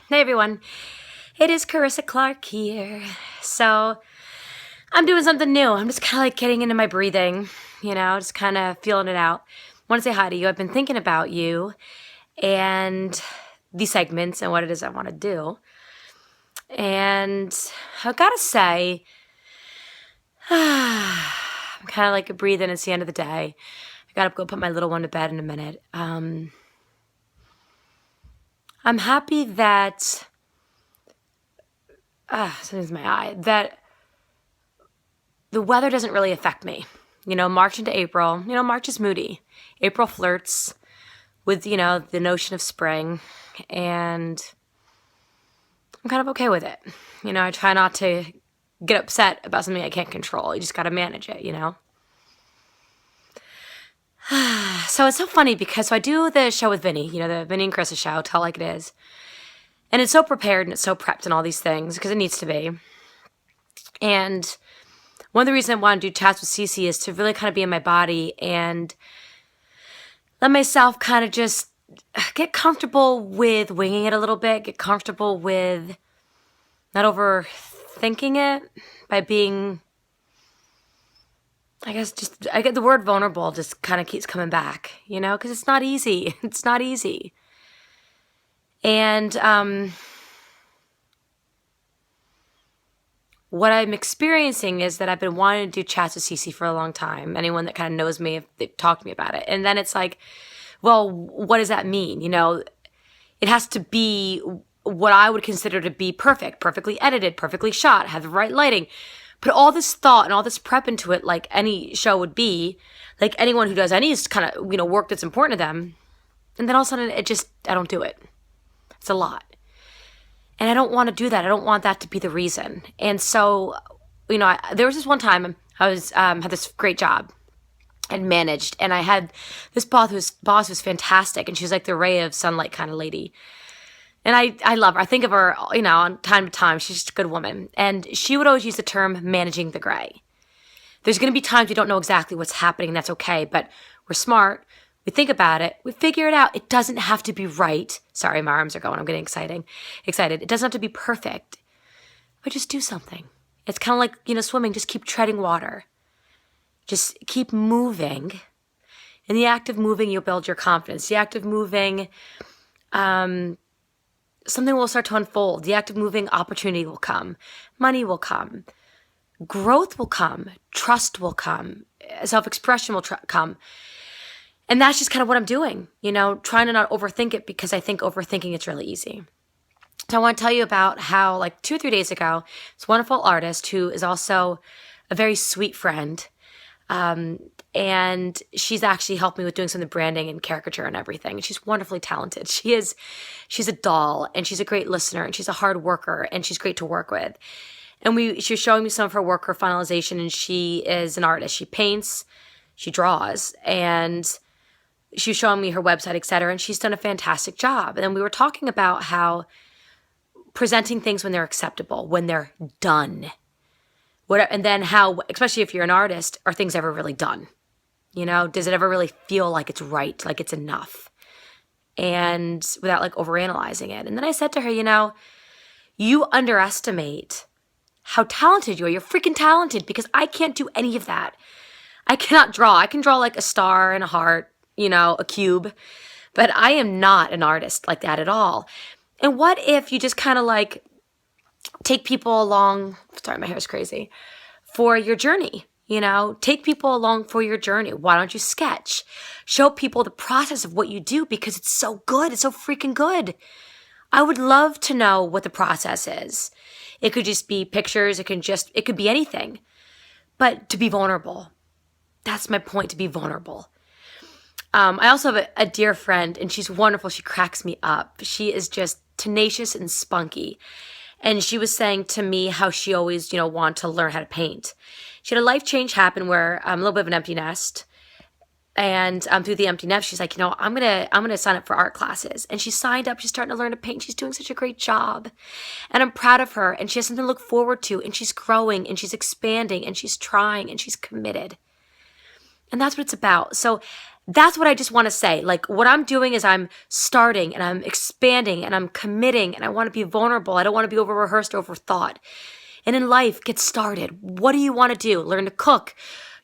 Hey everyone, it is Carissa Clark here. So, I'm doing something new. I'm just kind of like getting into my breathing, just kind of feeling it out. Want to say hi to you. I've been thinking about you and these segments and what it is I want to do. And I've got to say, I'm kind of like breathing. It's the end of the day. I got to go put my little one to bed in a minute. I'm happy that something's in my eye, that the weather doesn't really affect me. March into April, March is moody. April flirts with, the notion of spring, and I'm kind of okay with it. I try not to get upset about something I can't control. You just got to manage it, So it's so funny because I do the show with Vinny, the Vinny and Carissa show, Tell Like It Is. And it's so prepared and it's so prepped and all these things because it needs to be. And one of the reasons I want to do chats with Cece is to really kind of be in my body and let myself kind of just get comfortable with winging it a little bit, get comfortable with not overthinking it by being, I get the word vulnerable just kind of keeps coming back, because it's not easy. It's not easy. And what I'm experiencing is that I've been wanting to do chats with Cece for a long time. Anyone that kind of knows me, they've talked to me about it. And then it's like, well, what does that mean? It has to be what I would consider to be perfect, perfectly edited, perfectly shot, have the right lighting. Put all this thought and all this prep into it like any show would be, like anyone who does any kind of, work that's important to them. And then all of a sudden I don't do it. It's a lot. And I don't want to do that. I don't want that to be the reason. And so, there was this one time I was had this great job and managed, and I had this boss who was fantastic, and she was like the ray of sunlight kind of lady. And I love her. I think of her, on time to time. She's just a good woman. And she would always use the term managing the gray. There's going to be times we don't know exactly what's happening, and that's okay, but we're smart. We think about it. We figure it out. It doesn't have to be right. Sorry, my arms are going. I'm getting excited. It doesn't have to be perfect. But just do something. It's kind of like, swimming. Just keep treading water. Just keep moving. In the act of moving, you'll build your confidence. The act of moving, something will start to unfold. The act of moving, opportunity will come. Money will come. Growth will come. Trust will come. Self-expression will come. And that's just kind of what I'm doing, trying to not overthink it because I think overthinking it's really easy. So I want to tell you about how, like 2 or 3 days ago, this wonderful artist who is also a very sweet friend, and she's actually helped me with doing some of the branding and caricature and everything. And she's wonderfully talented. She's a doll, and she's a great listener, and she's a hard worker, and she's great to work with. And she was showing me some of her work, her finalization, and she is an artist. She paints, she draws, and she was showing me her website, etc., and she's done a fantastic job. And then we were talking about how presenting things when they're acceptable, when they're done. And then how, especially if you're an artist, are things ever really done? Does it ever really feel like it's right, like it's enough? And without like overanalyzing it. And then I said to her, you underestimate how talented you are. You're freaking talented because I can't do any of that. I cannot draw. I can draw like a star and a heart, a cube, but I am not an artist like that at all. And what if you just kind of like take people along, sorry, my hair's crazy, for your journey, take people along for your journey. Why don't you sketch? Show people the process of what you do because it's so good. It's so freaking good. I would love to know what the process is. It could just be pictures. It could be anything, but to be vulnerable. That's my point, to be vulnerable. I also have a dear friend, and she's wonderful. She cracks me up. She is just tenacious and spunky. And she was saying to me how she always, wanted to learn how to paint. She had a life change happen where a little bit of an empty nest. And through the empty nest, she's like, I'm gonna sign up for art classes. And she signed up. She's starting to learn to paint. She's doing such a great job. And I'm proud of her. And she has something to look forward to. And she's growing, and she's expanding, and she's trying, and she's committed. And that's what it's about. So That's what I just want to say. Like, what I'm doing is I'm starting and I'm expanding and I'm committing and I want to be vulnerable. I don't want to be over rehearsed, over thought. And in life, get started. What do you want to do? Learn to cook,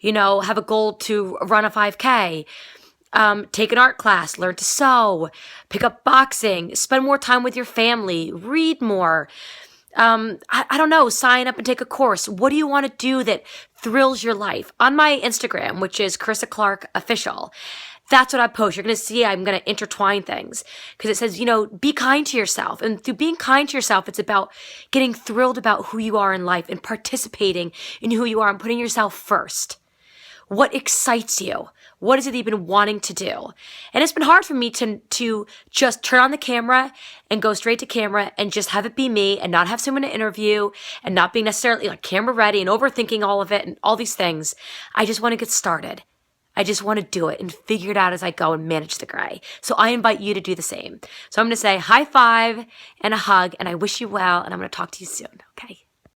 have a goal to run a 5K, take an art class, learn to sew, pick up boxing, spend more time with your family, read more. I don't know, sign up and take a course. What do you want to do that thrills your life? On my Instagram, which is Carissa Clark Official, that's what I post. You're going to see I'm going to intertwine things because it says, be kind to yourself. And through being kind to yourself, it's about getting thrilled about who you are in life and participating in who you are and putting yourself first. What excites you? What is it that you've been wanting to do? And it's been hard for me to just turn on the camera and go straight to camera and just have it be me and not have someone to interview and not being necessarily like camera ready and overthinking all of it and all these things. I just want to get started. I just want to do it and figure it out as I go and manage the gray. So I invite you to do the same. So I'm going to say high five and a hug and I wish you well and I'm going to talk to you soon. Okay.